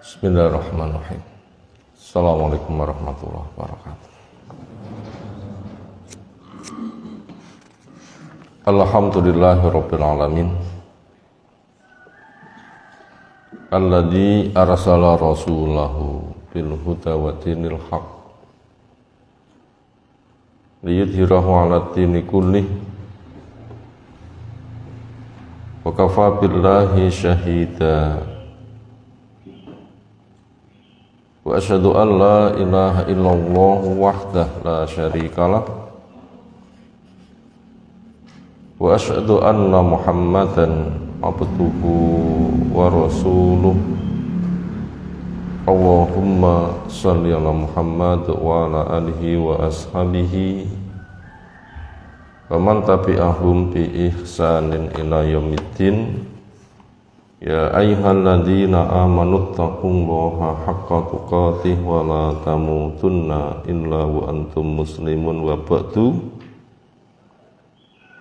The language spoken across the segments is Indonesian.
Bismillahirrahmanirrahim. Assalamualaikum warahmatullahi wabarakatuh. Alhamdulillahirabbil alamin. Alladzi arsala rasulahu bil huda wa dinil haq liyudhhirahu 'ala dini kullih wa kafa billahi syahida. Wa asyhadu an la ilaha illallah wahdahu la syarikalah wa asyhadu anna Muhammadan abduhu wa rasuluh. Allahumma shalli ala Muhammad wa ala alihi wa ashabihi wa man tabi'ahum bi ihsanin ila yaumiddin. Ya ayyuhalladzina amanu taqullaha haqqa tuqatih wa la tamutunna illa wa antum muslimun wa ba'du.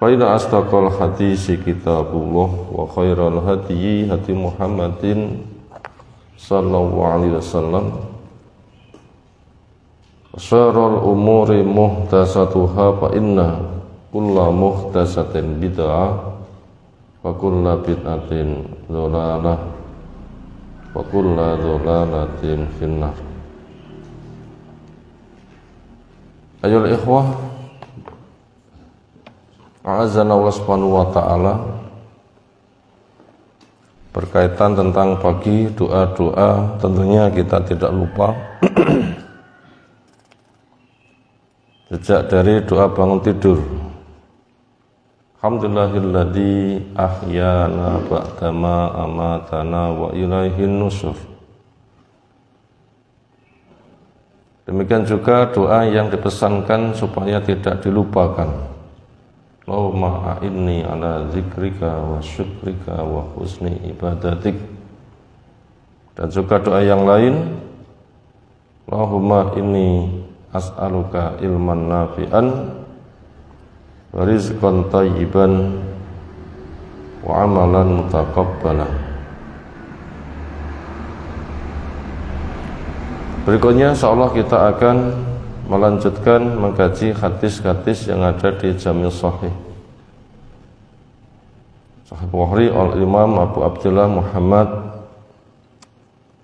Fa inna asdaqal hadisi kitabullah wa khairal hadyi hadi Muhammadin sallallahu alaihi wasallam wa syarrul umuri muhdatsatuha fa inna kulla muhdatsatin bid'ah wa kulla bid'atin dhalalah wa kulla dhalalatin finnar. Ayyuhal ikhwah, a'azzana Allah subhanahu wa ta'ala, berkaitan tentang pagi doa-doa, tentunya kita tidak lupa sejak dari doa bangun tidur. Alhamdulillahilladzi ahyana ba'dama amatana wa ilaihin nusur. Demikian juga doa yang dipesankan supaya tidak dilupakan. Allahumma a'inni ala zikrika wa syukrika wa husni ibadatik. Dan juga doa yang lain, Allahumma inni as'aluka ilman nafi'an wa rizqan thayyiban wa amalan mutaqabbalan. Berikutnya insyaallah kita akan melanjutkan mengkaji hadis-hadis yang ada di Jami' Shahih Bukhari al-Imam Abu Abdullah Muhammad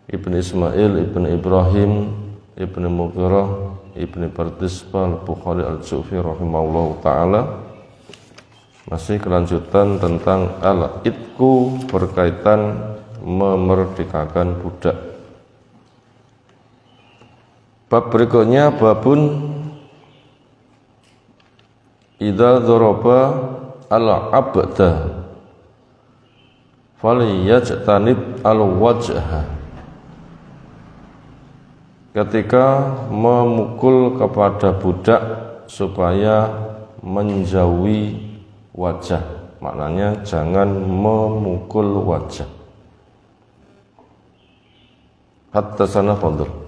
Ibn Ismail Ibn Ibrahim Ibn Mughirah Ibn Bardisbah Al-Bukhari Al-Ju'fi rahimahullah ta'ala. Masih kelanjutan tentang al-idku, berkaitan memerdekakan budak. Bab berikutnya, babun idza dzaraba al-abda falyajtanib al-wajha. Ketika memukul kepada budak supaya menjauhi wajah, maknanya jangan memukul wajah. Hatta sana fadl.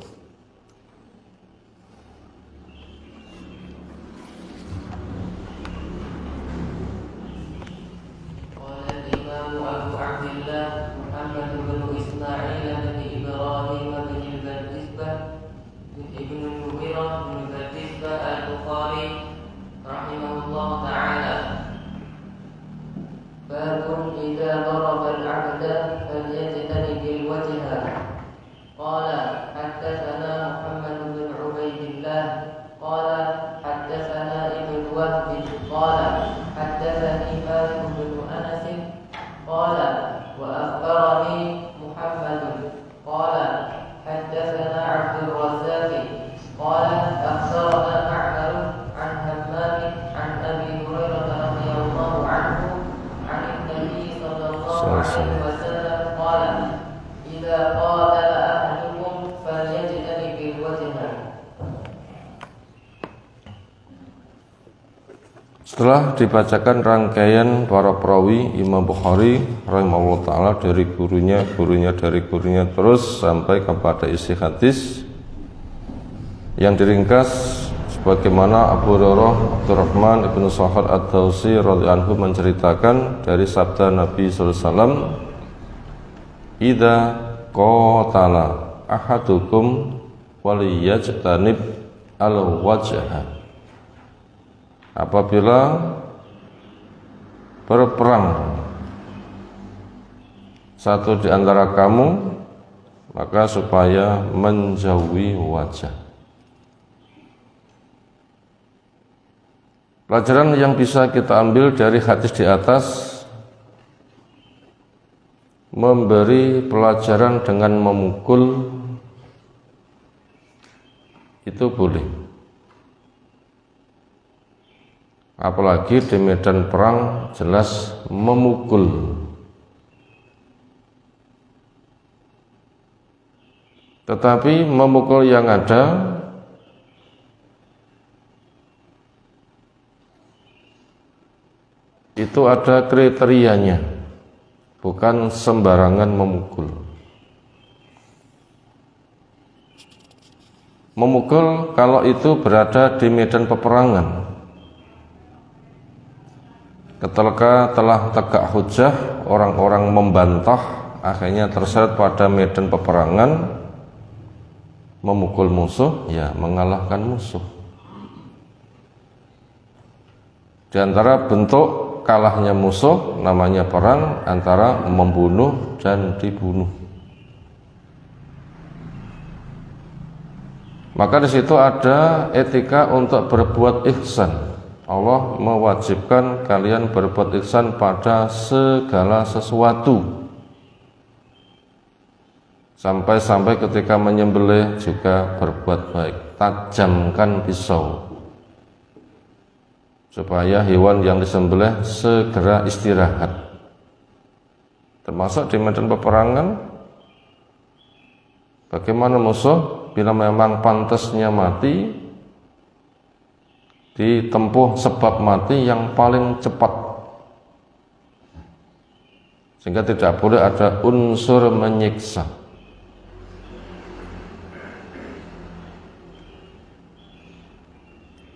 Setelah dibacakan rangkaian para perawi Imam Bukhari rahimahullah ta'ala dari gurunya terus sampai kepada isi hadis yang diringkas sebagaimana Abu Hurairah Abdurrahman ibnu Sakhar ad-Dawsi radhiyallahu anhu menceritakan dari sabda Nabi sallallahu alaihi wasallam, "Idza qatala ahadukum waliyajtanib al-wajha. Apabila berperang satu di antara kamu, maka supaya menjauhi wajah. Pelajaran yang bisa kita ambil dari hadis di atas, memberi pelajaran dengan memukul itu boleh. Apalagi di medan perang jelas memukul. Tetapi memukul yang ada itu ada kriterianya, bukan sembarangan memukul. Memukul kalau itu berada di medan peperangan, ketika telah tegak hujah, orang-orang membantah, akhirnya terseret pada medan peperangan, memukul musuh, ya mengalahkan musuh. Di antara bentuk kalahnya musuh namanya perang, antara membunuh dan dibunuh. Maka di situ ada etika untuk berbuat ihsan. Allah mewajibkan kalian berbuat ihsan pada segala sesuatu. Sampai-sampai ketika menyembelih juga berbuat baik. Tajamkan pisau supaya hewan yang disembelih segera istirahat. Termasuk di medan peperangan, bagaimana musuh bila memang pantasnya mati, ditempuh sebab mati yang paling cepat, sehingga tidak boleh ada unsur menyiksa.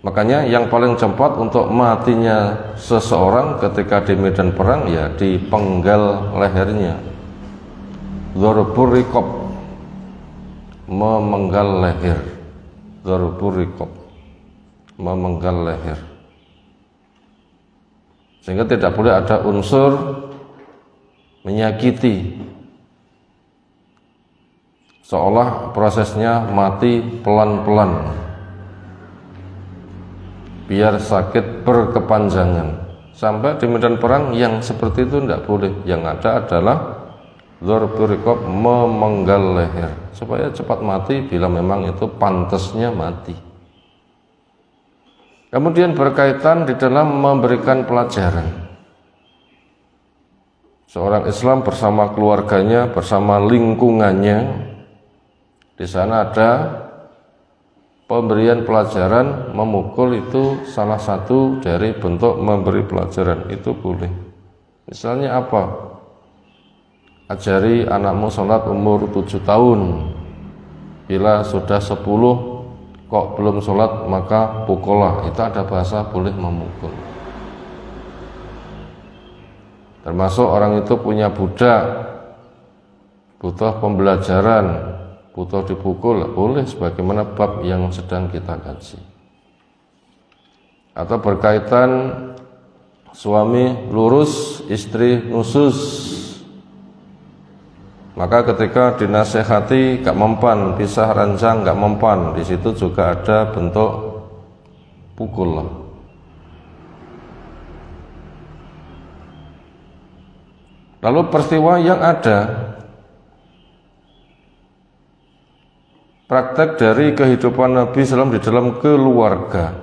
Makanya yang paling cepat untuk matinya seseorang ketika di medan perang, ya dipenggal lehernya. Dzarbur riqab, memenggal leher. Dzarbur riqab, memenggal leher. Sehingga tidak boleh ada unsur menyakiti, seolah prosesnya mati pelan-pelan biar sakit berkepanjangan. Sampai di medan perang yang seperti itu tidak boleh. Yang ada adalah dzarbur riqab, memenggal leher, supaya cepat mati bila memang itu pantasnya mati. Kemudian berkaitan di dalam memberikan pelajaran. Seorang Islam bersama keluarganya, bersama lingkungannya, di sana ada pemberian pelajaran. Memukul itu salah satu dari bentuk memberi pelajaran, itu boleh. Misalnya apa? Ajari anakmu sholat umur 7 tahun. Bila sudah 10 kok belum sholat, maka pukullah. Itu ada bahasa boleh memukul. Termasuk orang itu punya budak, butuh pembelajaran, butuh dipukul, boleh sebagaimana bab yang sedang kita kaji. Atau berkaitan suami lurus, istri nusus, maka ketika dinasehati gak mempan, pisah ranjang gak mempan, di situ juga ada bentuk pukul lah. Lalu peristiwa yang ada, praktek dari kehidupan Nabi SAW di dalam keluarga,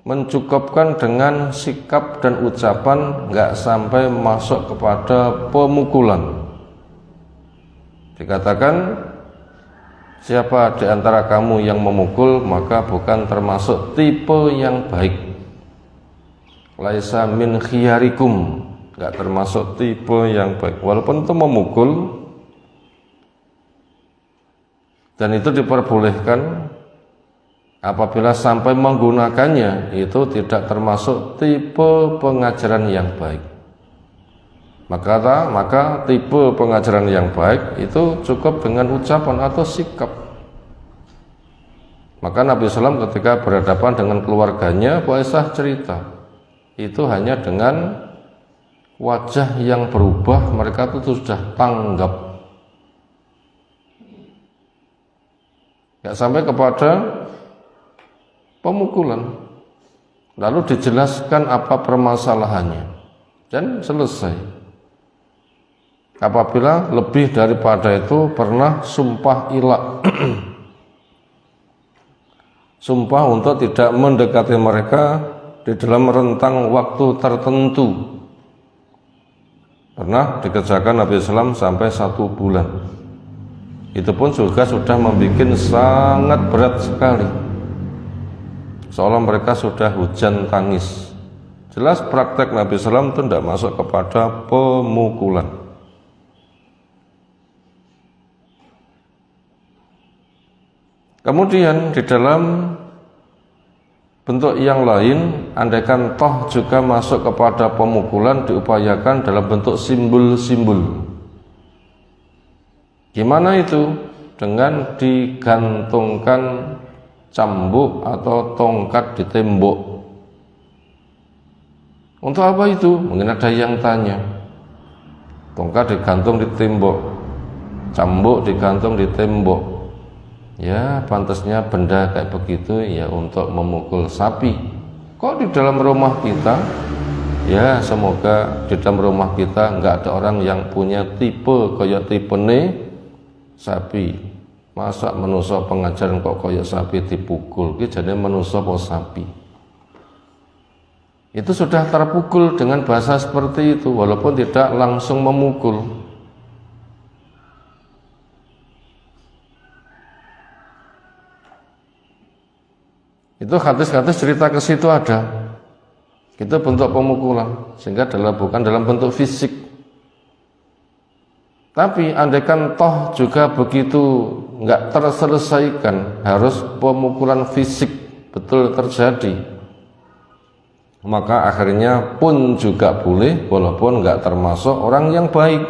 mencukupkan dengan sikap dan ucapan, nggak sampai masuk kepada pemukulan. Dikatakan, siapa di antara kamu yang memukul, maka bukan termasuk tipe yang baik. Laisa min khiyarikum, nggak termasuk tipe yang baik. Walaupun itu memukul, dan itu diperbolehkan, apabila sampai menggunakannya itu tidak termasuk tipe pengajaran yang baik. Maka tipe pengajaran yang baik itu cukup dengan ucapan atau sikap. Maka Nabi SAW ketika berhadapan dengan keluarganya, Bu Aisyah cerita, itu hanya dengan wajah yang berubah mereka itu sudah tanggap. Gak sampai kepada pemukulan. Lalu dijelaskan apa permasalahannya dan selesai. Apabila lebih daripada itu pernah sumpah ilah sumpah untuk tidak mendekati mereka di dalam rentang waktu tertentu. Pernah dikerjakan Nabi SAW sampai 1 bulan. Itu pun juga sudah membuat sangat berat sekali, seolah mereka sudah hujan tangis. Jelas praktek Nabi SAW itu tidak masuk kepada pemukulan. Kemudian di dalam bentuk yang lain, andaikan toh juga masuk kepada pemukulan, diupayakan dalam bentuk simbol-simbol. Gimana itu? Dengan digantungkan cambuk atau tongkat di tembok. Untuk apa itu? Mungkin ada yang tanya. Tongkat digantung di tembok, cambuk digantung di tembok. Ya, pantasnya benda kayak begitu ya untuk memukul sapi. Kok di dalam rumah kita? Ya, semoga di dalam rumah kita nggak ada orang yang punya tipe kayak tipene sapi. Masa manusia pengajaran kok kayak sapi dipukul? Ki jadi manusia apa sapi? Itu sudah terpukul dengan bahasa seperti itu, walaupun tidak langsung memukul. Itu hadis-hadis cerita ke situ ada. Itu bentuk pemukulan, sehingga bukan dalam bentuk fisik. Tapi andaikan toh juga begitu nggak terselesaikan, harus pemukulan fisik betul terjadi, maka akhirnya pun juga boleh, walaupun nggak termasuk orang yang baik.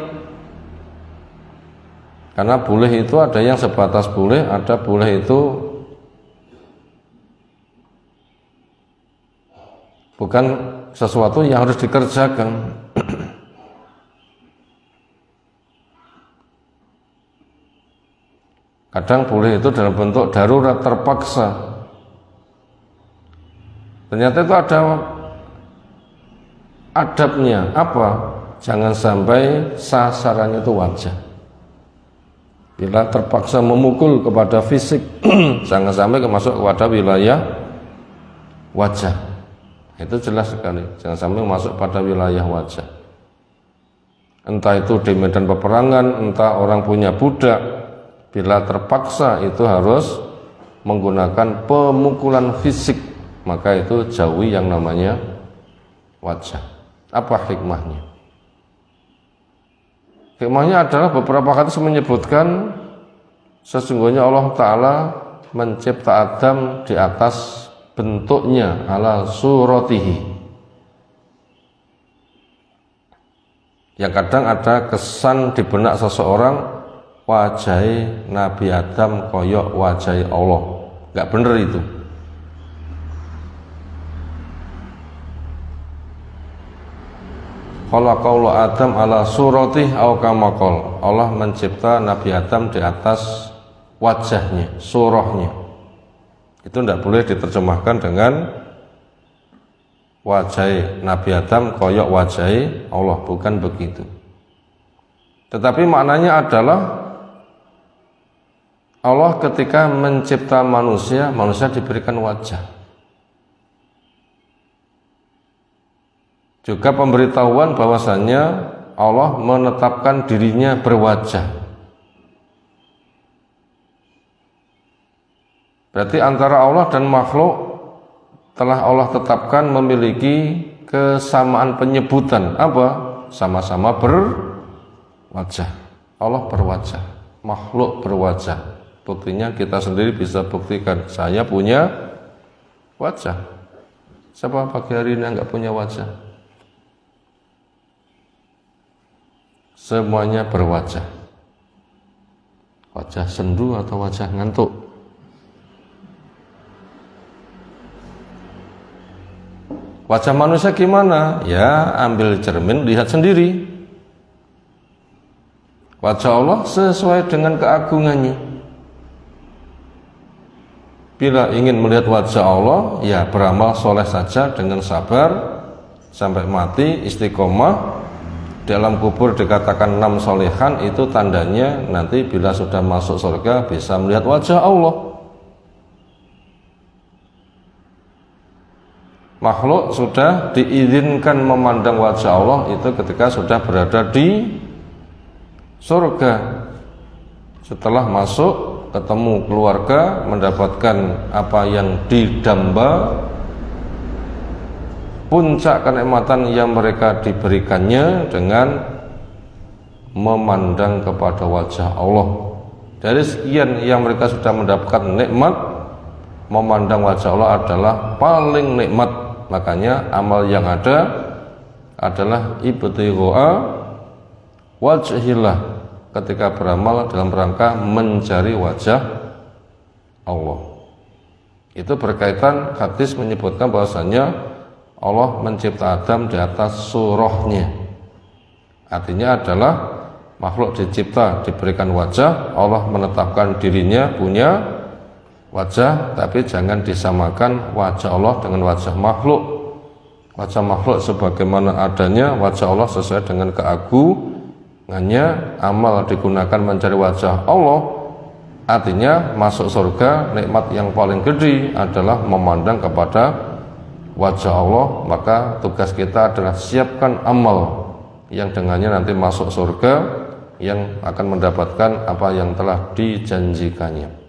Karena boleh itu ada yang sebatas boleh, ada boleh itu bukan sesuatu yang harus dikerjakan. Kadang boleh itu dalam bentuk darurat terpaksa. Ternyata itu ada adabnya. Apa? Jangan sampai sasarannya itu wajah. Bila terpaksa memukul kepada fisik, jangan sampai masuk kepada wilayah wajah. Itu jelas sekali, jangan sampai masuk pada wilayah wajah. Entah itu di medan peperangan, entah orang punya budak, bila terpaksa itu harus menggunakan pemukulan fisik, maka itu jauhi yang namanya wajah. Apa hikmahnya? Hikmahnya adalah beberapa hadis menyebutkan sesungguhnya Allah Ta'ala mencipta Adam di atas bentuknya ala suratihi. Yang kadang ada kesan di benak seseorang wajah Nabi Adam koyok wajah Allah. Enggak benar itu. Khalaqallahu Adam ala suratihi au kama qala. Allah mencipta Nabi Adam di atas wajahnya, surahnya. Itu tidak boleh diterjemahkan dengan wajah Nabi Adam koyok wajah Allah, bukan begitu. Tetapi maknanya adalah Allah ketika mencipta manusia, manusia diberikan wajah. Juga pemberitahuan bahwasannya Allah menetapkan dirinya berwajah. Berarti antara Allah dan makhluk telah Allah tetapkan memiliki kesamaan penyebutan. Apa? Sama-sama berwajah. Allah berwajah, makhluk berwajah. Buktinya kita sendiri bisa buktikan, saya punya wajah. Siapa pagi hari ini enggak punya wajah? semuanya berwajah. Wajah sendu atau wajah ngantuk? Wajah manusia gimana? Ya, ambil cermin, lihat sendiri. Wajah Allah sesuai dengan keagungannya. Bila ingin melihat wajah Allah, ya beramal soleh saja dengan sabar sampai mati, istiqomah. Dalam kubur dikatakan 6 solehan, itu tandanya nanti bila sudah masuk surga bisa melihat wajah Allah. Makhluk sudah diizinkan memandang wajah Allah itu ketika sudah berada di surga. Setelah masuk, ketemu keluarga, mendapatkan apa yang didamba, puncak kenikmatan yang mereka diberikannya dengan memandang kepada wajah Allah. Dari sekian yang mereka sudah mendapatkan nikmat, memandang wajah Allah adalah paling nikmat. Makanya amal yang ada adalah ibtigha wajhillah, ketika beramal dalam rangka mencari wajah Allah. Itu berkaitan, hadis menyebutkan bahwasanya Allah mencipta Adam di atas surahnya. Artinya adalah makhluk dicipta, diberikan wajah, Allah menetapkan dirinya punya wajah, tapi jangan disamakan wajah Allah dengan wajah makhluk. Wajah makhluk sebagaimana adanya, wajah Allah sesuai dengan keagungannya. Amal digunakan mencari wajah Allah, artinya masuk surga, nikmat yang paling gede adalah memandang kepada wajah Allah. Maka tugas kita adalah siapkan amal yang dengannya nanti masuk surga, yang akan mendapatkan apa yang telah dijanjikannya.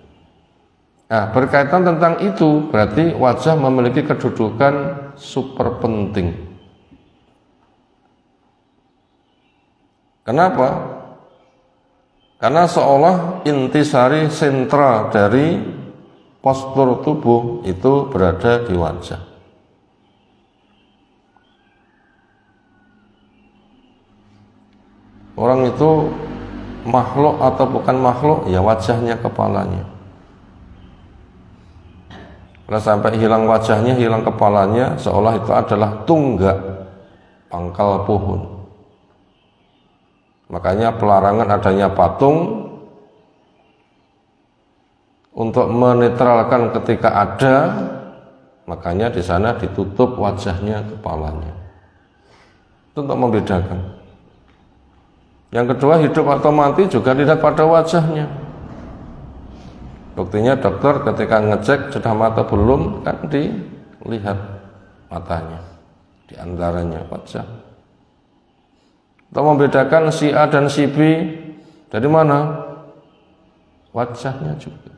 Nah, berkaitan tentang itu, berarti wajah memiliki kedudukan super penting. Kenapa? Karena seolah intisari sentra dari postur tubuh itu berada di wajah. Orang itu makhluk atau bukan makhluk, ya wajahnya, kepalanya. Kalau sampai hilang wajahnya, hilang kepalanya, seolah itu adalah tunggak pangkal pohon. Makanya pelarangan adanya patung untuk menetralkan ketika ada, makanya di sana ditutup wajahnya, kepalanya. Itu untuk membedakan. Yang kedua, hidup atau mati juga dilihat pada wajahnya. Buktinya dokter ketika ngecek sudah mati belum, kan dilihat matanya, di antaranya wajah. Untuk membedakan si A dan si B dari mana? Wajahnya juga.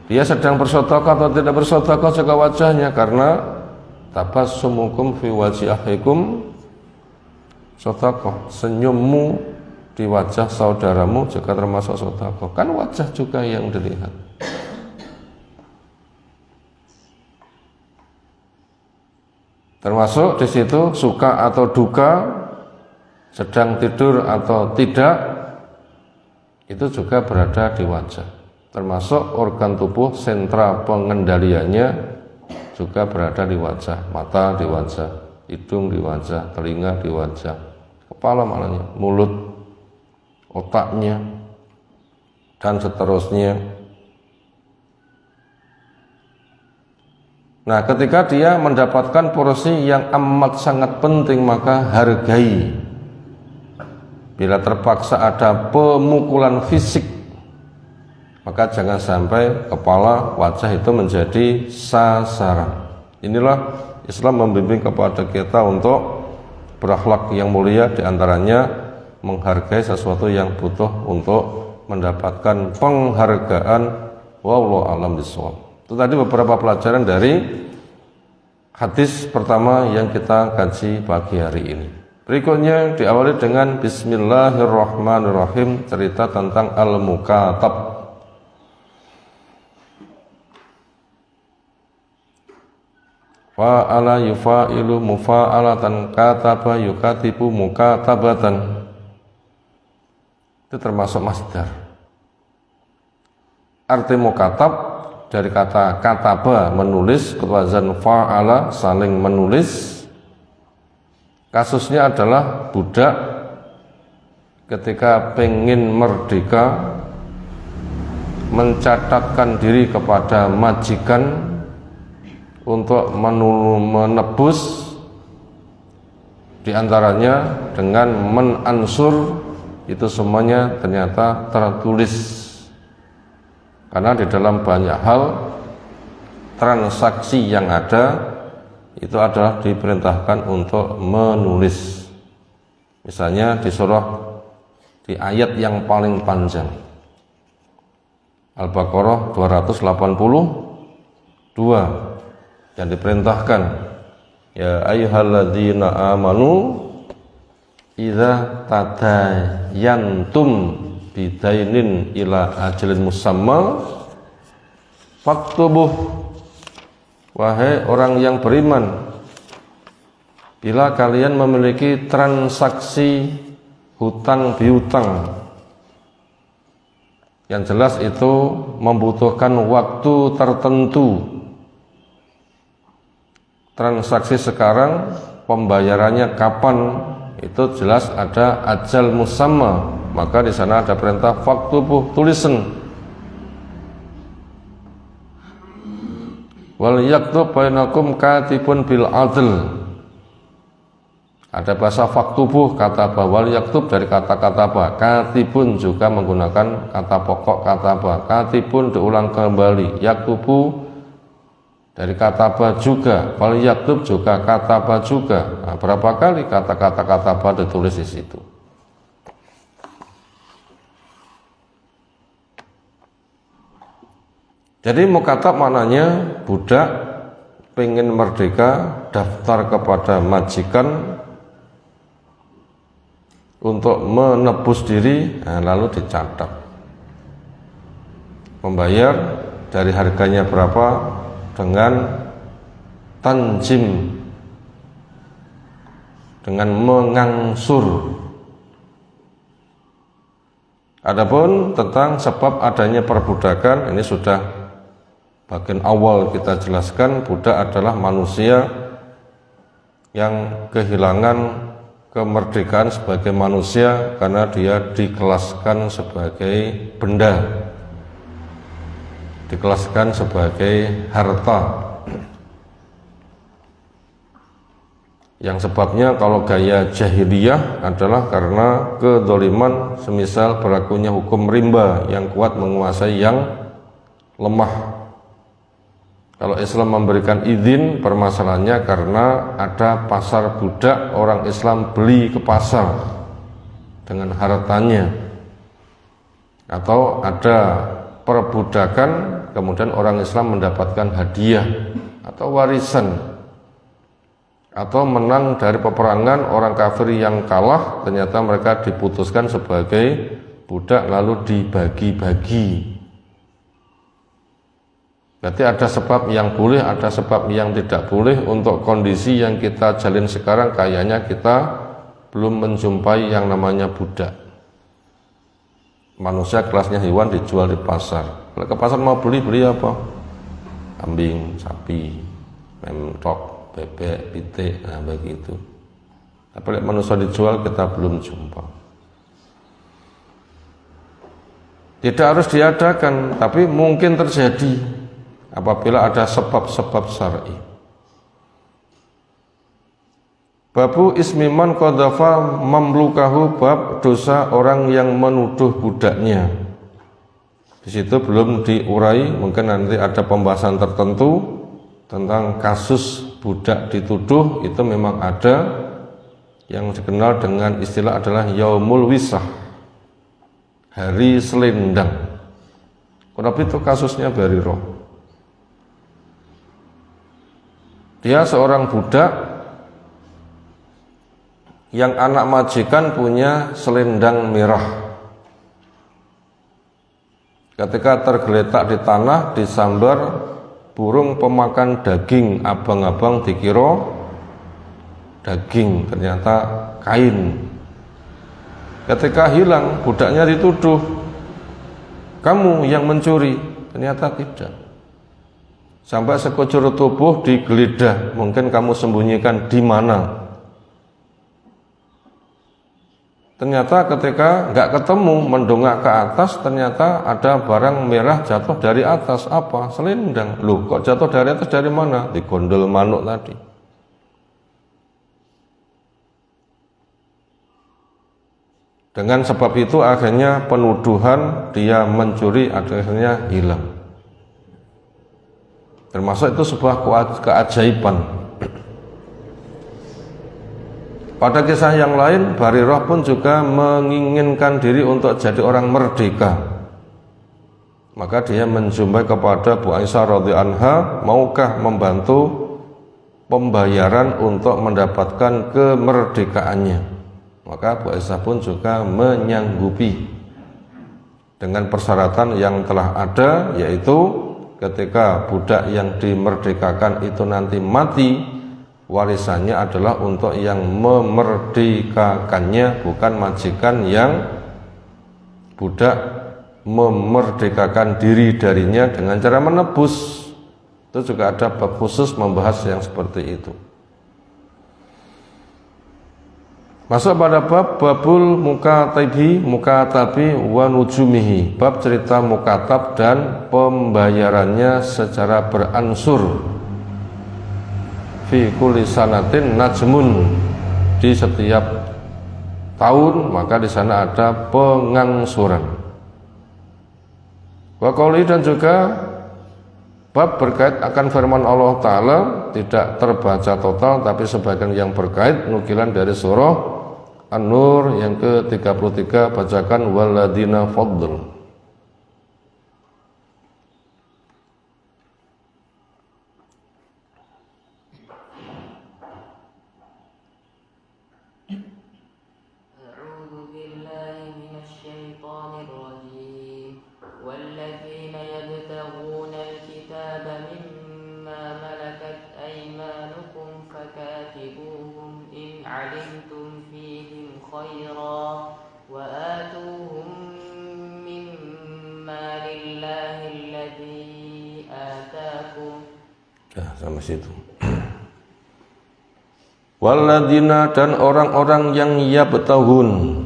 Dia sedang bersedekah atau tidak bersedekah juga wajahnya, karena tabassumukum fi wajhikum sedekah, senyummu di wajah saudaramu juga termasuk sedekah. Kan wajah juga yang dilihat. Termasuk di situ suka atau duka, sedang tidur atau tidak, itu juga berada di wajah. Termasuk organ tubuh, sentra pengendaliannya juga berada di wajah. Mata di wajah, hidung di wajah, telinga di wajah, kepala malahnya, mulut, otaknya, dan seterusnya. Nah, ketika dia mendapatkan porsi yang amat sangat penting, maka hargai. Bila terpaksa ada pemukulan fisik, maka jangan sampai kepala, wajah itu menjadi sasaran. Inilah Islam membimbing kepada kita untuk berakhlak yang mulia, diantaranya menghargai sesuatu yang butuh untuk mendapatkan penghargaan. Wallahu a'lam bishawab. Itu tadi beberapa pelajaran dari hadis pertama yang kita kaji pagi hari ini. Berikutnya diawali dengan Bismillahirrahmanirrahim, cerita tentang al-mukatab. fa'ala yufa'ilu mufa'alatan, kataba yukatibu mukatabatan. Itu termasuk masdar. Arti mukatab dari kata kataba menulis, wazan fa'ala saling menulis. Kasusnya adalah budak ketika pengen merdeka mencatatkan diri kepada majikan untuk menebus, diantaranya dengan menansur. Itu semuanya ternyata tertulis, karena di dalam banyak hal transaksi yang ada itu adalah diperintahkan untuk menulis. Misalnya di surah, di ayat yang paling panjang, Al-Baqarah 282, yang diperintahkan, ya ayyuhalladzina amanu idza tadayantum bidainin ila ajalin musamma faktubuh. Wahai orang yang beriman, bila kalian memiliki transaksi hutang piutang, yang jelas itu membutuhkan waktu tertentu. Transaksi sekarang pembayarannya kapan, itu jelas ada ajal musamma, maka di sana ada perintah faktubuh, tulisan. Wal yaktub bainakum katibun bil adl. Ada bahasa faktubuh, kata wal yaktub dari kata kataba. Katibun juga menggunakan kata pokok kataba. Katibun diulang kembali. Yaktubu dari kataba juga. Wal yaktub juga kataba juga. Nah, berapa kali kata-kata kataba ditulis di situ? Jadi mukatab maknanya budak pengen merdeka, daftar kepada majikan untuk menebus diri, nah, lalu dicatat. Membayar dari harganya berapa dengan tanjim, dengan mengangsur. Adapun tentang sebab adanya perbudakan, ini sudah bagian awal kita jelaskan. Budak adalah manusia yang kehilangan kemerdekaan sebagai manusia karena dia dikelaskan sebagai benda, dikelaskan sebagai harta. Yang sebabnya kalau gaya jahiliyah adalah karena kedzaliman, semisal berlakunya hukum rimba yang kuat menguasai yang lemah. Kalau Islam memberikan izin, permasalahannya karena ada pasar budak, orang Islam beli ke pasar dengan hartanya. Atau ada perbudakan, kemudian orang Islam mendapatkan hadiah atau warisan. Atau menang dari peperangan, orang kafir yang kalah, ternyata mereka diputuskan sebagai budak lalu dibagi-bagi. Berarti ada sebab yang boleh, ada sebab yang tidak boleh. Untuk kondisi yang kita jalin sekarang, kayaknya kita belum menjumpai yang namanya budak. Manusia kelasnya hewan dijual di pasar. Kalau ke pasar mau beli apa? Kambing, sapi, mentok, bebek, pitik, nah begitu. Tapi manusia dijual kita belum jumpa. Tidak harus diadakan, tapi mungkin terjadi apabila ada sebab-sebab syar'i. Babu ismiman qadhafa mamlukahu, bab dosa orang yang menuduh budaknya. Di situ belum diurai, mungkin nanti ada pembahasan tertentu tentang kasus budak dituduh. Itu memang ada yang dikenal dengan istilah adalah yaumul wisah, hari selendang. Kenapa itu kasusnya Bariroh? Dia seorang budak yang anak majikan punya selendang merah. Ketika tergeletak di tanah, disambar, burung pemakan daging, abang-abang dikira daging, ternyata kain. Ketika hilang, budaknya dituduh, kamu yang mencuri, ternyata tidak. Sampai sekujur tubuh digeledah, mungkin kamu sembunyikan di mana. Ternyata ketika nggak ketemu, mendongak ke atas, ternyata ada barang merah jatuh dari atas. Apa? Selendang. Loh, kok jatuh dari atas, dari mana? Di gondol manuk tadi. Dengan sebab itu akhirnya penuduhan dia mencuri akhirnya hilang. Termasuk itu sebuah keajaiban. Pada kisah yang lain, Barirah pun juga menginginkan diri untuk jadi orang merdeka. Maka dia menjumpai kepada Bu Aisyah radhiyallahu anha, maukah membantu pembayaran untuk mendapatkan kemerdekaannya. Maka Bu Aisyah pun juga menyanggupi dengan persyaratan yang telah ada, yaitu ketika budak yang dimerdekakan itu nanti mati, warisannya adalah untuk yang memerdekakannya, bukan majikan yang budak memerdekakan diri darinya dengan cara menebus. Itu juga ada bab khusus membahas yang seperti itu. Masuk pada bab babul mukatabi wa nujumihi, bab cerita mukatab dan pembayarannya secara beransur. Fi kulli sanatin najmun, di setiap tahun maka di sana ada pengangsuran. Wa qauli, dan juga bab berkait akan firman Allah Ta'ala, tidak terbaca total tapi sebagian yang berkait, nukilan dari surah An-Nur yang ke-33, bacakan waladina faddl. Sampai situ. Waladina, dan orang-orang yang yabtahun,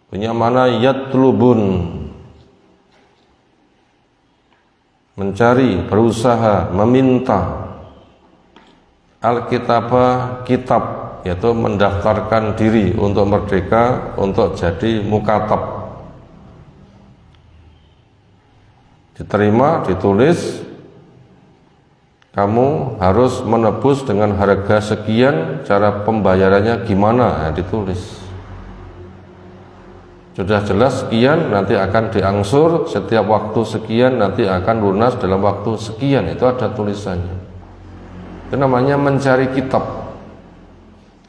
punya mana yatlubun, mencari, berusaha, meminta, alkitabah, kitab, yaitu mendaftarkan diri untuk merdeka, untuk jadi mukatab, diterima, ditulis, kamu harus menebus dengan harga sekian, cara pembayarannya gimana, nah, ditulis. Sudah jelas sekian, nanti akan diangsur, setiap waktu sekian, nanti akan lunas dalam waktu sekian, itu ada tulisannya. Itu namanya mencari kitab,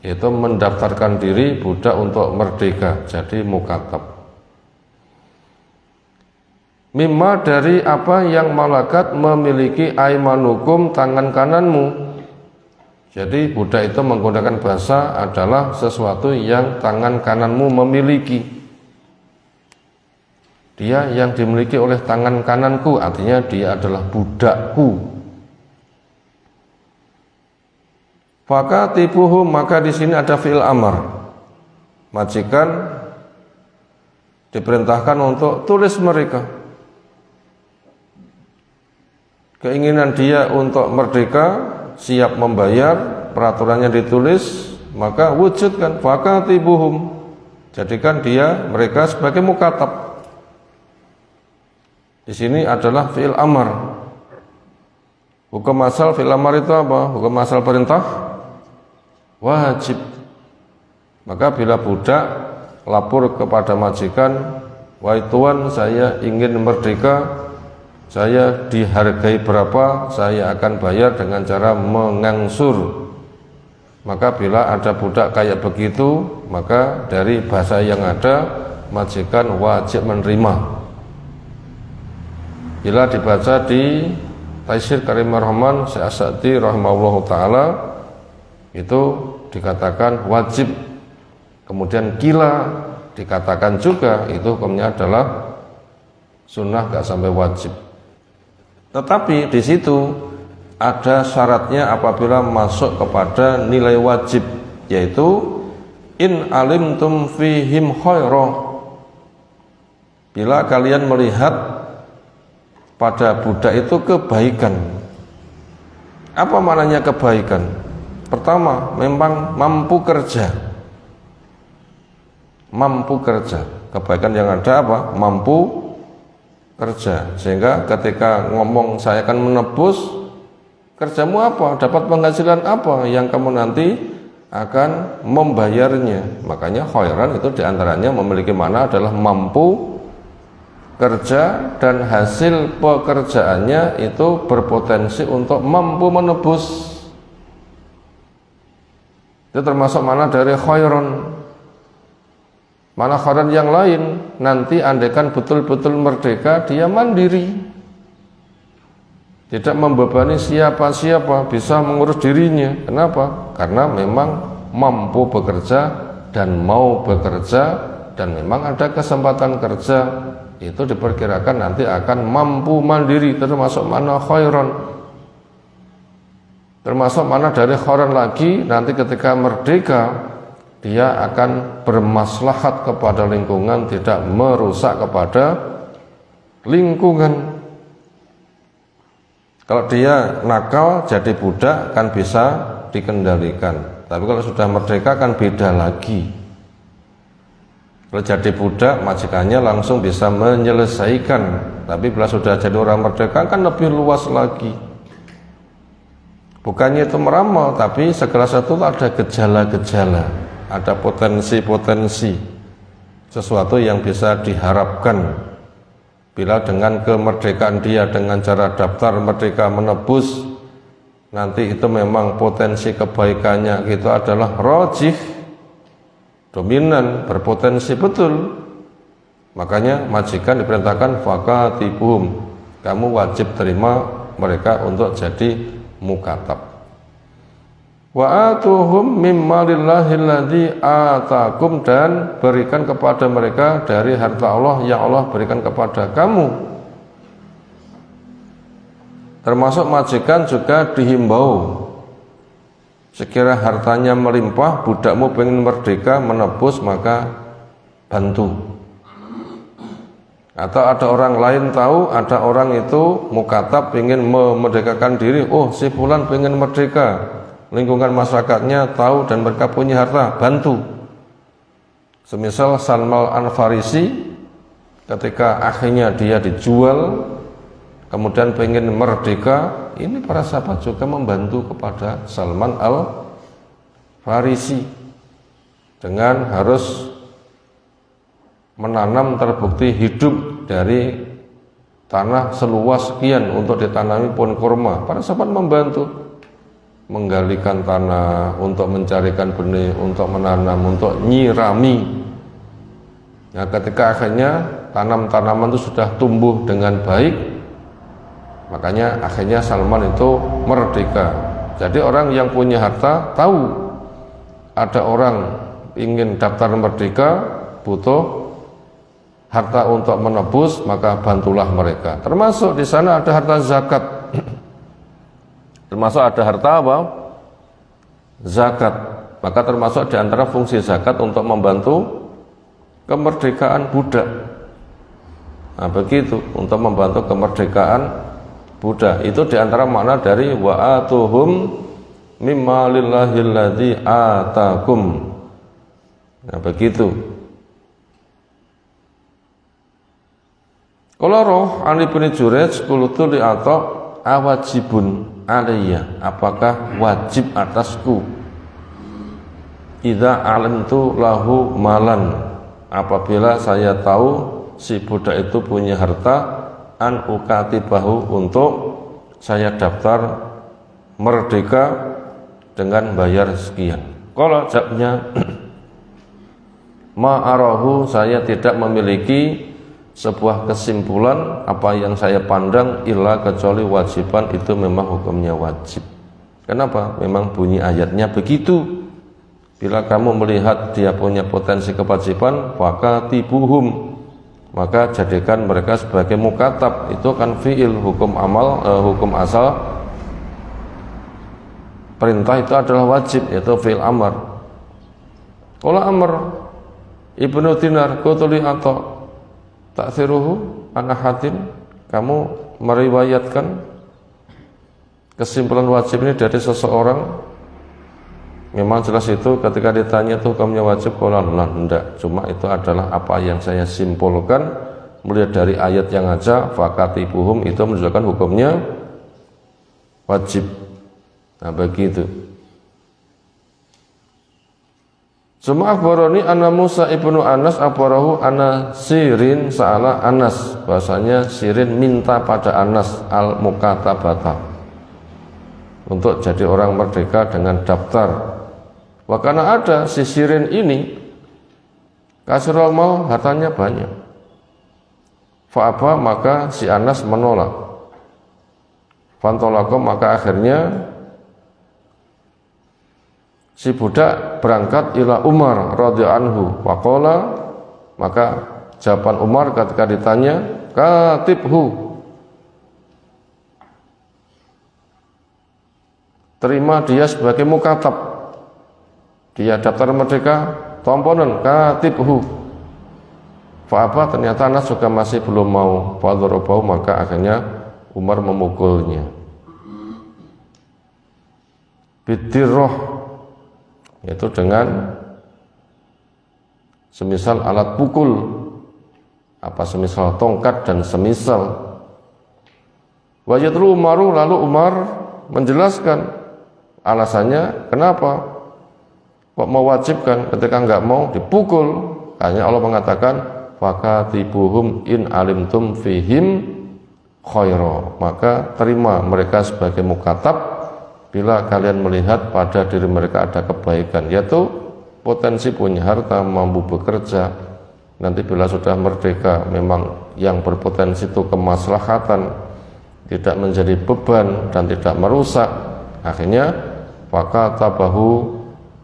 yaitu mendaftarkan diri budak untuk merdeka, jadi mukatab. Mimma, dari apa yang malakat memiliki aimanukum, tangan kananmu. Jadi budak itu menggunakan bahasa adalah sesuatu yang tangan kananmu memiliki. Dia yang dimiliki oleh tangan kananku, artinya dia adalah budakku. Fakatibuhum, maka di sini ada fi'il amar. Majikan diperintahkan untuk tulis mereka. Keinginan dia untuk merdeka, siap membayar, peraturannya ditulis, maka wujudkan fakatibuhum, jadikan mereka sebagai mukatab. Di sini adalah fi'il amar. Hukum asal fi'il amar itu apa? Hukum asal perintah wajib. Maka bila budak lapor kepada majikan, wahai tuan, saya ingin merdeka, saya dihargai berapa, saya akan bayar dengan cara mengangsur. Maka bila ada budak kayak begitu, maka dari bahasa yang ada, majikan wajib menerima. Bila dibaca di Taisir Karimur Rahman Syekh As-Sa'di rahimahullahu taala itu dikatakan wajib. Kemudian kila dikatakan juga itu hukumnya adalah sunnah, gak sampai wajib. Tetapi di situ ada syaratnya apabila masuk kepada nilai wajib, yaitu in alimtum fihim khaira. Bila kalian melihat pada budak itu kebaikan. Apa maknanya kebaikan? Pertama, memang mampu kerja. Mampu kerja. Kebaikan yang ada apa? Mampu kerja. Sehingga ketika ngomong saya akan menebus, kerjamu apa? Dapat penghasilan apa yang kamu nanti akan membayarnya? Makanya khairan itu diantaranya memiliki makna adalah mampu kerja dan hasil pekerjaannya itu berpotensi untuk mampu menebus. Itu termasuk makna dari khairan. Mana khairan yang lain, nanti andaikan betul-betul merdeka, dia mandiri, tidak membebani siapa-siapa, bisa mengurus dirinya. Kenapa? Karena memang mampu bekerja dan mau bekerja, dan memang ada kesempatan kerja, itu diperkirakan nanti akan mampu mandiri, termasuk mana khairan. Termasuk mana dari khairan lagi, nanti ketika merdeka dia akan bermaslahat kepada lingkungan, tidak merusak kepada lingkungan. Kalau dia nakal jadi budak kan bisa dikendalikan, tapi kalau sudah merdeka kan beda lagi. Kalau jadi budak majikannya langsung bisa menyelesaikan, tapi bila sudah jadi orang merdeka kan lebih luas lagi. Bukannya itu meramal, tapi segala sesuatu ada gejala-gejala, ada potensi-potensi sesuatu yang bisa diharapkan bila dengan kemerdekaan dia, dengan cara daftar merdeka menebus, nanti itu memang potensi kebaikannya itu adalah rajih, dominan, berpotensi betul. Makanya majikan diperintahkan fakatibuhum, kamu wajib terima mereka untuk jadi mukatab. Wa atuhum mimma lillahilladzi atakum, dan berikan kepada mereka dari harta Allah yang Allah berikan kepada kamu. Termasuk majikan juga dihimbau, sekira hartanya melimpah, budakmu pengen merdeka menebus, maka bantu. Atau ada orang lain tahu, ada orang itu mukatab pengen memerdekakan diri, oh si fulan pengen merdeka, lingkungan masyarakatnya tahu dan mereka punya harta, bantu. Semisal Salman Al-Farisi ketika akhirnya dia dijual kemudian pengen merdeka, ini para sahabat juga membantu kepada Salman Al-Farisi dengan harus menanam, terbukti hidup dari tanah seluas sekian untuk ditanami pohon kurma. Para sahabat membantu menggalikan tanah, untuk mencarikan benih, untuk menanam, untuk nyirami. Nah, ketika akhirnya tanaman itu sudah tumbuh dengan baik, makanya akhirnya Salman itu merdeka. Jadi orang yang punya harta tahu ada orang ingin daftar merdeka, butuh harta untuk menebus, maka bantulah mereka. Termasuk di sana ada harta zakat. Termasuk ada harta apa? Zakat. Maka termasuk di antara fungsi zakat untuk membantu kemerdekaan budak. Nah, begitu, untuk membantu kemerdekaan budak. Itu di antara makna dari wa atuhum mimma lillahilladzi atakum. Nah, begitu. Kalau roh an Ibnu Jurayj qultu li ata awajibun alayya, apakah wajib atasku idza alimtu lahu malan, apabila saya tahu si budak itu punya harta, an ukatibahu, untuk saya daftar merdeka dengan bayar sekian. Kalau jawabnya ma'arahu, saya tidak memiliki sebuah kesimpulan apa yang saya pandang illa kecuali wajiban itu memang hukumnya wajib. Kenapa? Memang bunyi ayatnya begitu. Bila kamu melihat dia punya potensi kewajiban, fakatibuhum, maka jadikan mereka sebagai mukatab. Itu kan fi'il, hukum amal, hukum asal perintah itu adalah wajib, yaitu fi'il amar. Qala Amr Ibnu Dinar qutuli atau ta'thiruhu ana hatim, kamu meriwayatkan kesimpulan wajib ini dari seseorang. Memang jelas itu ketika ditanya itu hukumnya wajib, qala la, enggak, cuma itu adalah apa yang saya simpulkan melihat dari ayat yang aja, fakatibuhum itu menunjukkan hukumnya wajib. Nah begitu. Cuma akhbaroni anna Musa ibnu Anas akhbarahu anna Sirin sa'ala Anas, bahasanya Sirin minta pada Anas al-mukatabata untuk jadi orang merdeka dengan daftar. Wah, karena ada si Sirin ini kasirul mal, hartanya banyak. Fa'aba, maka si Anas menolak. Fantolakom, maka akhirnya si budak berangkat ila Umar radhiyallahu anhu. Waqala, maka jawaban Umar ketika ditanya, katibhu, terima dia sebagai mukatab, dia daftar merdeka, tomponan katibhu. Fa'aba, ternyata Anas juga masih belum mau. Fadharabahu, maka akhirnya Umar memukulnya. Bidirroh, yaitu dengan semisal alat pukul, apa semisal tongkat dan semisal. Wajadru Umaru, lalu Umar menjelaskan alasannya kenapa kok mewajibkan ketika enggak mau dipukul. Hanya Allah mengatakan fakatibuhum in alimtum fihim khaira, maka terima mereka sebagai mukatab bila kalian melihat pada diri mereka ada kebaikan, yaitu potensi punya harta, mampu bekerja. Nanti bila sudah merdeka memang yang berpotensi itu kemaslahatan, tidak menjadi beban dan tidak merusak. Akhirnya fakatabahu,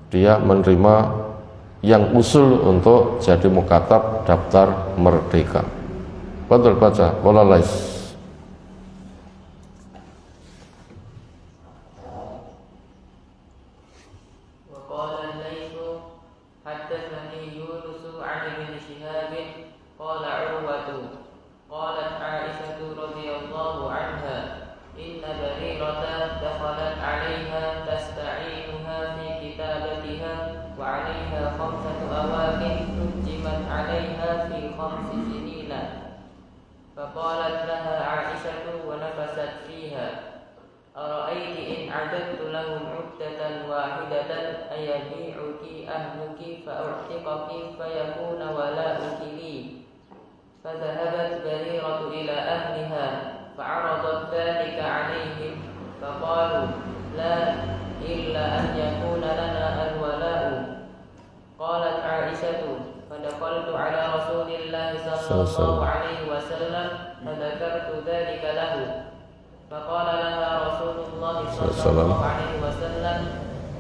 dia menerima yang usul untuk jadi mukatab daftar merdeka. Betul baca, qala Lais. فقالت لها عائشة ونفست فيها أرأيت إن عددت لهم عدة واحدة أيبيعك أهلك فأعتقك فيكون ولاؤك لي. فذهبت بريرة إلى أهلها فعرضت ذلك عليهم فقالوا لا إلا أن يكون لنا الولاء. قالت عائشة فدخلت على رسول الله صلى الله عليه وسلم فذكرت ذلك له فقال لها رسول الله صلى الله عليه وسلم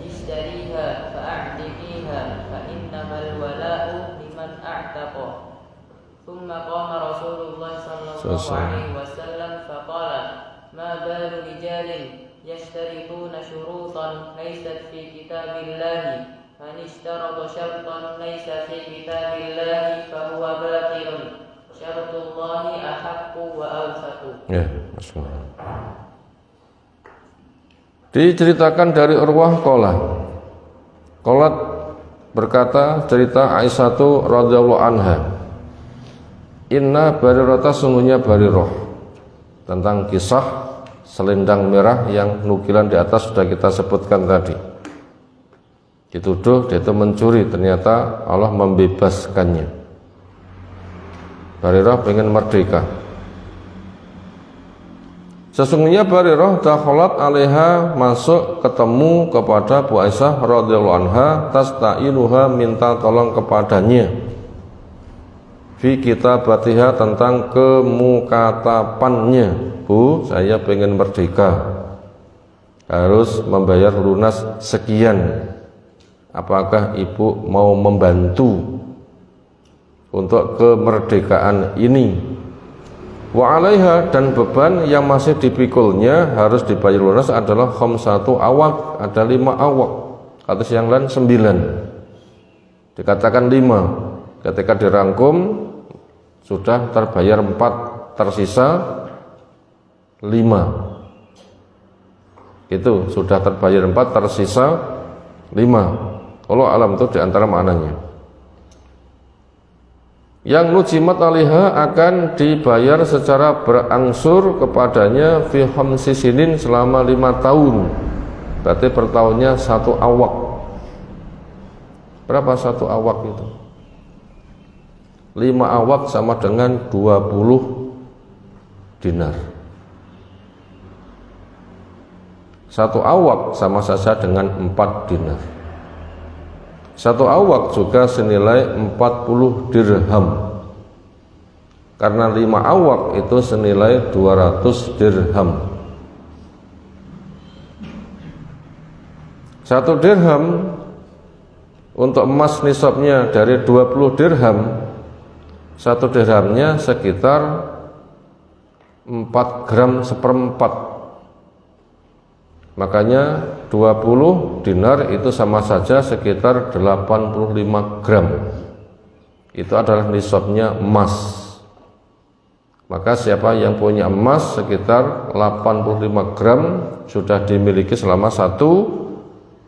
اشتريها فأعتقيها فإنما الولاء لمن أعتق. ثم قام رسول الله صلى الله عليه وسلم فقال ما بال رجال يشترطون شروطا ليست في كتاب الله من اشترط شرطا ليس في كتاب الله فهو باطل شرط الله أحق وأوثق. Ya, masyaallah. Diceritakan dari Urwah Qolat berkata, cerita Aisyatu radhiyallahu anha, inna Barirata, sungguhnya Barirah, tentang kisah selendang merah yang nukilan di atas sudah kita sebutkan tadi. Dituduh dia itu mencuri, ternyata Allah membebaskannya. Barirah pengen merdeka. Sesungguhnya Barirah dakhalat alaiha, masuk ketemu kepada Bu Aisyah radhiyallahu anha, tasta'inuha, minta tolong kepadanya. fi kitabatiha, tentang kemukatapannya. Bu, saya pengen merdeka, harus membayar lunas sekian. Apakah ibu mau membantu untuk kemerdekaan ini? Wa 'alaiha, dan beban yang masih dipikulnya harus dibayar lunas adalah khamsatu awaq, ada 5 awaq. Hadis yang lain 9. Dikatakan 5. Ketika dirangkum sudah terbayar 4, tersisa 5. Itu sudah terbayar 4, tersisa 5. Allah alam, itu diantara maknanya. Yang nujimat alaiha, akan dibayar secara berangsur kepadanya fi khamsi sinin, selama 5 tahun. Berarti per tahunnya 1 awak. Berapa 1 awak itu? 5 awak sama dengan 20 dinar. 1 awak sama saja dengan 4 dinar. 1 awak juga senilai 40 dirham. Karena 5 awak itu senilai 200 dirham. 1 dirham untuk emas nisabnya dari 20 dirham, 1 dirhamnya sekitar 4 gram seperempat. Makanya 20 dinar itu sama saja sekitar 85 gram. Itu adalah nisabnya emas. Maka siapa yang punya emas sekitar 85 gram sudah dimiliki selama 1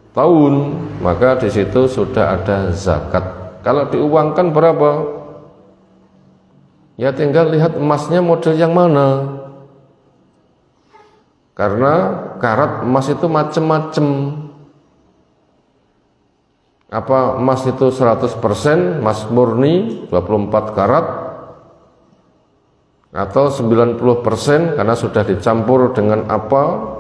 tahun, maka di situ sudah ada zakat. Kalau diuangkan berapa? Ya tinggal lihat emasnya model yang mana. Karena karat emas itu macam-macam. Apa emas itu 100% emas murni 24 karat, atau 90% karena sudah dicampur dengan apa?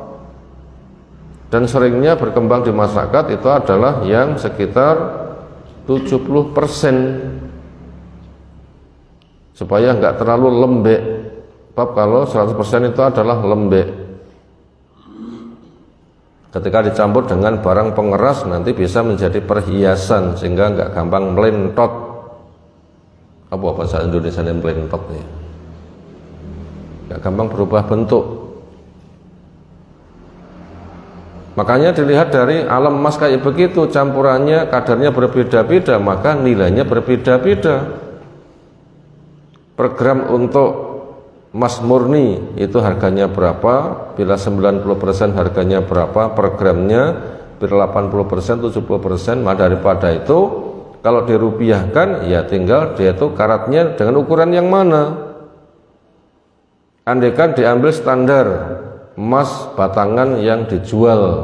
Dan seringnya berkembang di masyarakat itu adalah yang sekitar 70%, supaya enggak terlalu lembek. Sebab kalau 100% itu adalah lembek. Ketika dicampur dengan barang pengeras nanti bisa menjadi perhiasan sehingga enggak gampang melentot. Apa bahasa Indonesia yang melentot ya? Enggak gampang berubah bentuk. Makanya dilihat dari alam emas kayak begitu, campurannya kadarnya berbeda-beda, maka nilainya berbeda-beda. Per gram untuk emas murni itu harganya berapa, bila 90% harganya berapa per gramnya, bila 80%, 70%, maka daripada itu kalau dirupiahkan ya tinggal dia itu karatnya dengan ukuran yang mana. Andaikan diambil standar emas batangan yang dijual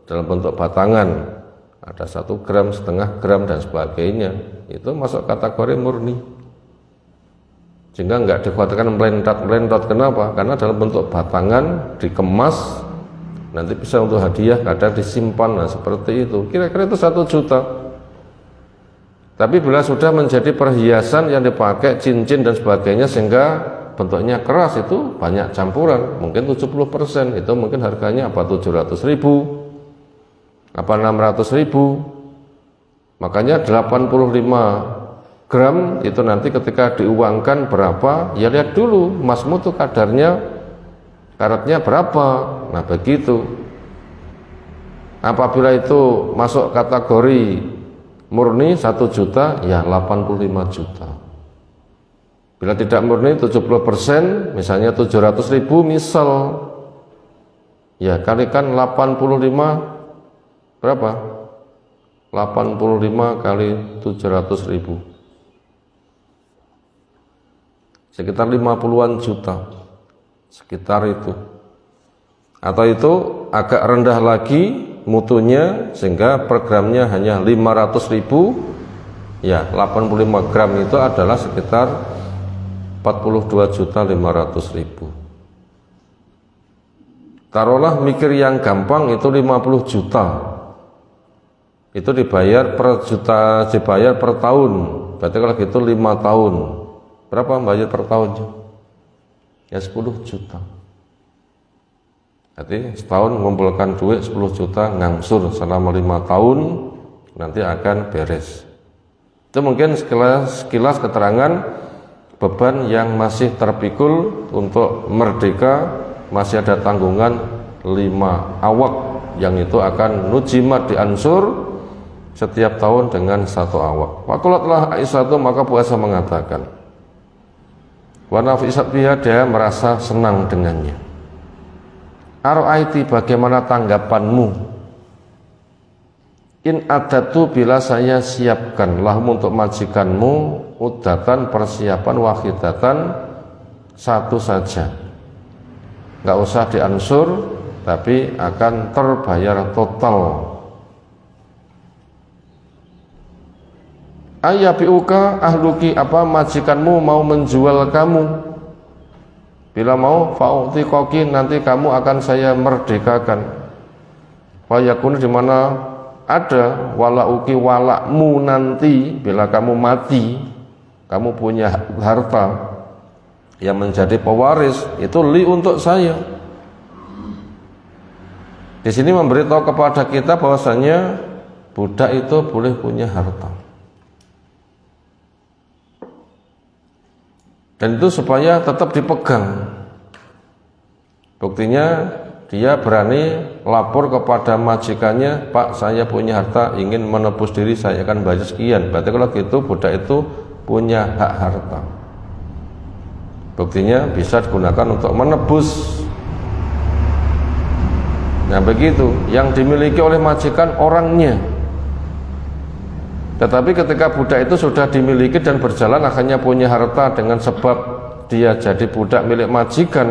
dalam bentuk batangan, ada 1 gram, setengah gram dan sebagainya, itu masuk kategori murni. Sehingga enggak dikhawatirkan melentot. Kenapa? Karena dalam bentuk batangan, dikemas, nanti bisa untuk hadiah, kadang disimpan, nah seperti itu. Kira-kira itu 1 juta. Tapi bila sudah menjadi perhiasan yang dipakai, cincin dan sebagainya, sehingga bentuknya keras, itu banyak campuran, mungkin 70%, itu mungkin harganya apa 700.000, apa 600.000. Makanya 85 gram itu nanti ketika diuangkan berapa, ya lihat dulu emasmu tuh kadarnya, karatnya berapa. Nah begitu. Apabila itu masuk kategori murni 1 juta, ya 85 juta. Bila tidak murni 70%, misalnya 700.000 misal, ya kalikan 85 berapa? 85 kali 700.000, sekitar 50-an juta, sekitar itu. Atau itu agak rendah lagi mutunya, sehingga per gramnya hanya 500.000, ya 85 gram itu adalah sekitar 42.500.000. Taruhlah mikir yang gampang itu 50 juta, itu dibayar per juta, dibayar per tahun. Berarti kalau gitu 5 tahun, Berapa bayar per tahunnya? Ya 10 juta. Jadi setahun mengumpulkan duit 10 juta ngangsur selama 5 tahun nanti akan beres. Itu mungkin sekilas keterangan beban yang masih terpikul untuk merdeka, masih ada tanggungan 5 awak yang itu akan nujimat diansur setiap tahun dengan 1 awak. Faqalatlah Aisyah, maka Bu Aisyah mengatakan, wa nafisat biha, dia merasa senang dengannya. Ara'aiti, bagaimana tanggapanmu? In adatu, bila saya siapkan lahum untuk majikanmu udatan, persiapan wahidatan, satu saja, nggak usah diansur tapi akan terbayar total. Ayabiuka ahluki, apa majikanmu mau menjual kamu? Bila mau, fa'u'ti koki, nanti kamu akan saya merdekakan. Fayakun, dimana ada walauki, walakmu nanti bila kamu mati, kamu punya harta yang menjadi pewaris, itu li untuk saya. Di sini memberitahu kepada kita bahwasanya budak itu boleh punya harta. Dan itu supaya tetap dipegang. Buktinya dia berani lapor kepada majikannya, Pak, saya punya harta, ingin menebus diri, saya akan bayar sekian. Berarti kalau gitu budak itu punya hak harta. Buktinya bisa digunakan untuk menebus. Nah begitu, yang dimiliki oleh majikan orangnya. Tetapi ketika budak itu sudah dimiliki dan berjalan, akhirnya punya harta dengan sebab dia jadi budak milik majikan,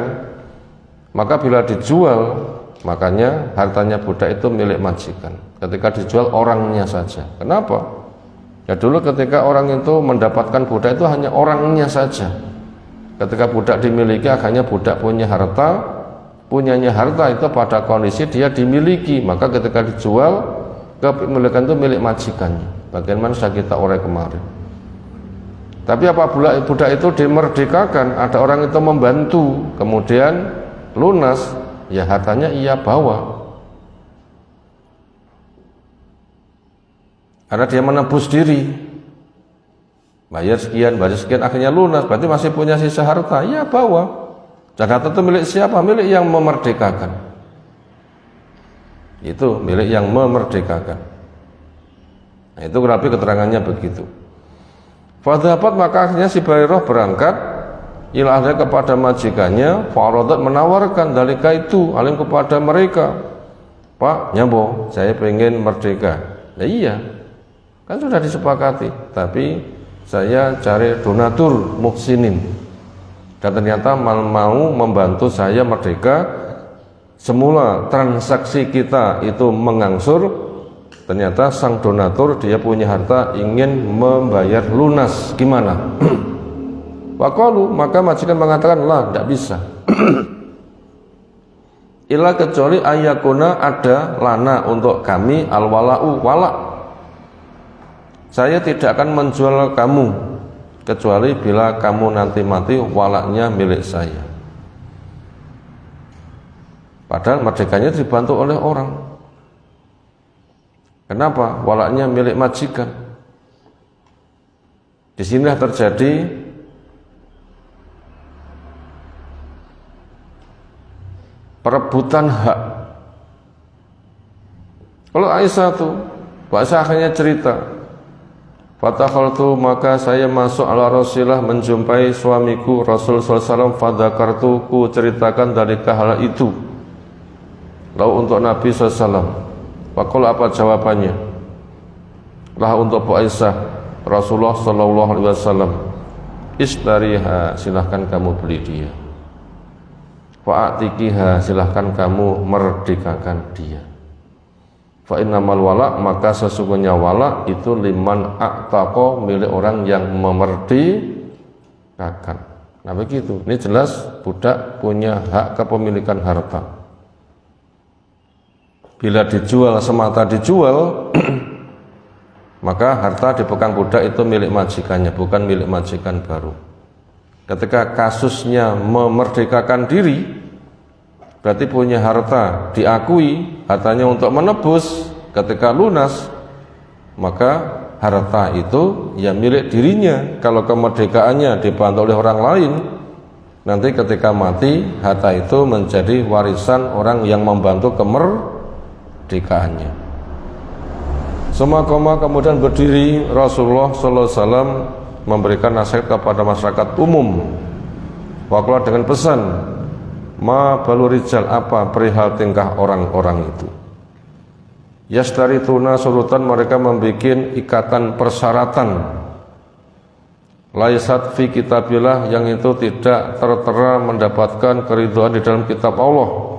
maka bila dijual, makanya hartanya budak itu milik majikan. Ketika dijual orangnya saja. Kenapa? Ya dulu ketika orang itu mendapatkan budak itu hanya orangnya saja. Ketika budak dimiliki, akhirnya budak punya harta. Punyanya harta itu pada kondisi dia dimiliki, maka ketika dijual, kepemilikan itu milik majikannya. Bagaimana sudah kita urai kemarin. Tapi apabila budak itu dimerdekakan, ada orang itu membantu, kemudian lunas, ya hartanya ia bawa. Karena dia menebus diri, bayar sekian, akhirnya lunas, berarti masih punya sisa harta, ya bawa. Dan harta itu milik siapa? Milik yang memerdekakan. Itu milik yang memerdekakan. Nah, itu kenapa keterangannya begitu. Fadhabat, maka akhirnya si Barirah berangkat ilahnya kepada majikannya. Fa'aradat, menawarkan dalika itu alim kepada mereka. Pak, nyambo, saya pengen merdeka. Ya iya, kan sudah disepakati. Tapi saya cari donatur muhsinin, dan ternyata mau membantu saya merdeka. Semula transaksi kita itu mengangsur, ternyata sang donatur dia punya harta, ingin membayar lunas, gimana? Waqalu, maka majikan mengatakan, lah, tidak bisa. Illa, kecuali ayakuna, ada lana untuk kami al-wala'u, wala'. Saya tidak akan menjual kamu kecuali bila kamu nanti mati, walaknya milik saya. Padahal merdekanya dibantu oleh orang. Kenapa? Walaknya milik majikan. Di sinilah terjadi perebutan hak. Kalau Aisyah tuh, Aisyah akhirnya cerita, fatakhaltu, maka saya masuk ala Rasulullah, menjumpai suamiku Rasul SAW, fadzakartu, ku ceritakan dari hal itu. Lalu untuk Nabi SAW, Fakul, apa jawabannya? Lah untuk Bu Aisyah, Rasulullah SAW, ishtariha, silahkan kamu beli dia. Fa'atikiha, silahkan kamu merdekakan dia. Fa'innamal wala', maka sesungguhnya wala' itu liman a'taqo, milik orang yang memerdekakan. Nah begitu, ini jelas budak punya hak kepemilikan harta. Bila dijual, semata dijual, maka harta dipegang budak itu milik majikannya, bukan milik majikan baru. ketika kasusnya memerdekakan diri, berarti punya harta, diakui hartanya untuk menebus. Ketika lunas, maka harta itu ya milik dirinya. Kalau kemerdekaannya dibantu oleh orang lain, nanti ketika mati harta itu menjadi warisan orang yang membantu kemerdekaannya. Semua koma kemudian berdiri. Rasulullah sallallahu alaihi wasallam memberikan nasihat kepada masyarakat umum. Waqala dengan pesan, ma balu rijal, apa perihal tingkah orang-orang itu. Yastarituna surutan, mereka membuat ikatan persyaratan. Laisat fi kitabillah, yang itu tidak tertera mendapatkan keridhaan di dalam kitab Allah.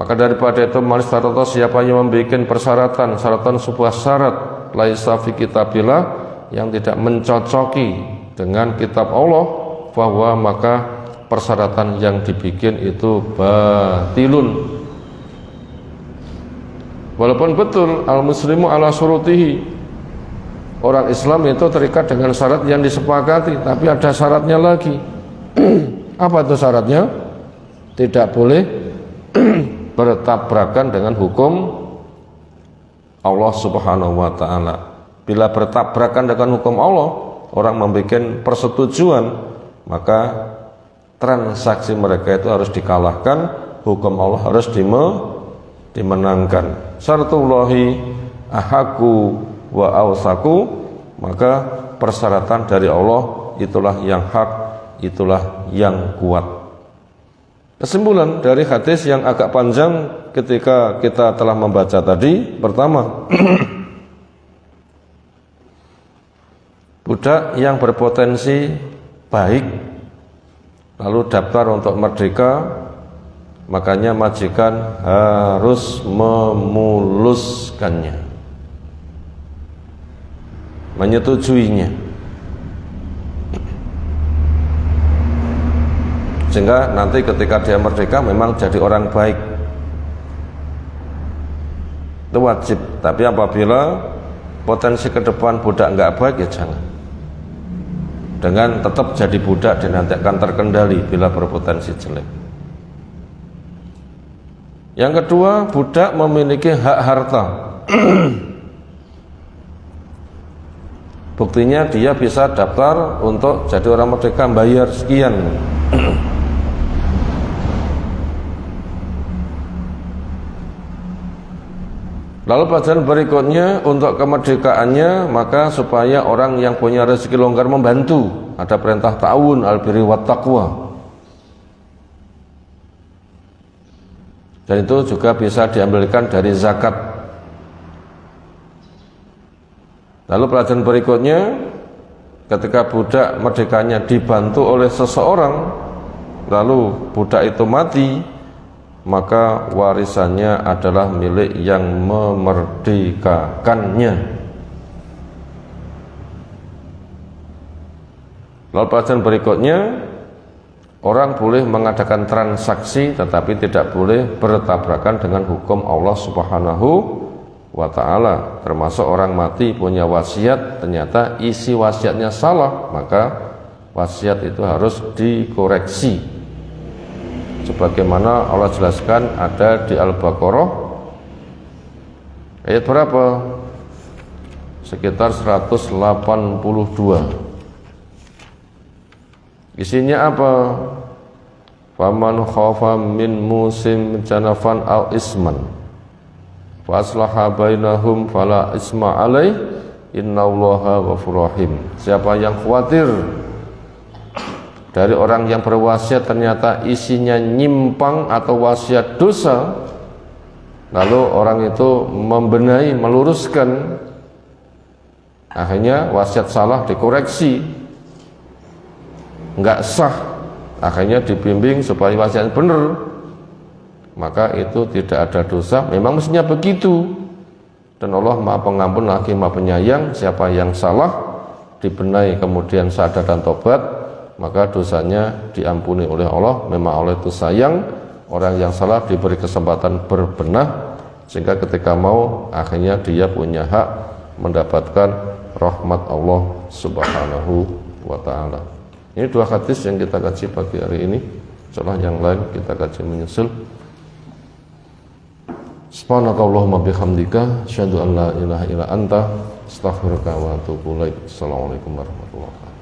Maka daripada itu manis taroto, siapa yang membuat persyaratan, syaratan sebuah syarat laisa fi kitabillah, yang tidak mencocoki dengan kitab Allah, bahwa maka persyaratan yang dibikin itu batilun. Walaupun betul al-muslimu ala surutihi, orang Islam itu terikat dengan syarat yang disepakati, tapi ada syaratnya lagi. Apa itu syaratnya? Tidak boleh bertabrakan dengan hukum Allah Subhanahu wa ta'ala. Bila bertabrakan dengan hukum Allah, orang membuat persetujuan, maka transaksi mereka itu harus dikalahkan, hukum Allah harus dimenangkan. Syaratullahi ahaku wa awsaku, maka persyaratan dari Allah itulah yang hak, itulah yang kuat. Kesimpulan dari hadis yang agak panjang ketika kita telah membaca tadi, pertama, budak yang berpotensi baik lalu daftar untuk merdeka, makanya majikan harus memuluskannya, menyetujuinya, sehingga nanti ketika dia merdeka memang jadi orang baik. Itu wajib. Tapi apabila potensi ke depan budak nggak baik, ya jangan. Dengan tetap jadi budak dan nanti akan terkendali bila berpotensi jelek. Yang kedua, budak memiliki hak harta. Buktinya dia bisa daftar untuk jadi orang merdeka, bayar sekian. Lalu pelajaran berikutnya untuk kemerdekaannya, maka supaya orang yang punya rezeki longgar membantu, ada perintah ta'awun al-birri wat taqwa. Dan itu juga bisa diambilkan dari zakat. Lalu pelajaran berikutnya, ketika budak merdekanya dibantu oleh seseorang, lalu budak itu mati, maka warisannya adalah milik yang memerdekakannya. Lalu pelajaran berikutnya, orang boleh mengadakan transaksi tetapi tidak boleh bertabrakan dengan hukum Allah Subhanahu wa ta'ala. Termasuk orang mati punya wasiat, ternyata isi wasiatnya salah, maka wasiat itu harus dikoreksi. Sebagaimana Allah jelaskan ada di Al-Baqarah ayat berapa? Sekitar 182. Isinya apa? Faman khafa min musim janafan al isman fa aslaha bainahum fala isma alaih innallaha ghafurur rahim. Siapa yang khawatir dari orang yang berwasiat ternyata isinya nyimpang atau wasiat dosa, lalu orang itu membenahi, meluruskan, akhirnya wasiat salah dikoreksi, nggak sah, akhirnya dibimbing supaya wasiat benar, maka itu tidak ada dosa. Memang mestinya begitu, dan Allah Maha Pengampun lagi Maha Penyayang. Siapa yang salah dibenahi kemudian sadar dan tobat, maka dosanya diampuni oleh Allah. Memang Allah itu sayang, orang yang salah diberi kesempatan berbenah, sehingga ketika mau akhirnya dia punya hak mendapatkan rahmat Allah Subhanahu wa ta'ala. Ini dua hadis yang kita kaji pagi hari ini. Insyaallah yang lain kita kaji menyusul. Subhanakallahumma bihamdika asyhadu an la ilaha illa anta astaghfiruka wa atubu ilaik. Assalamualaikum warahmatullahi wabarakatuh.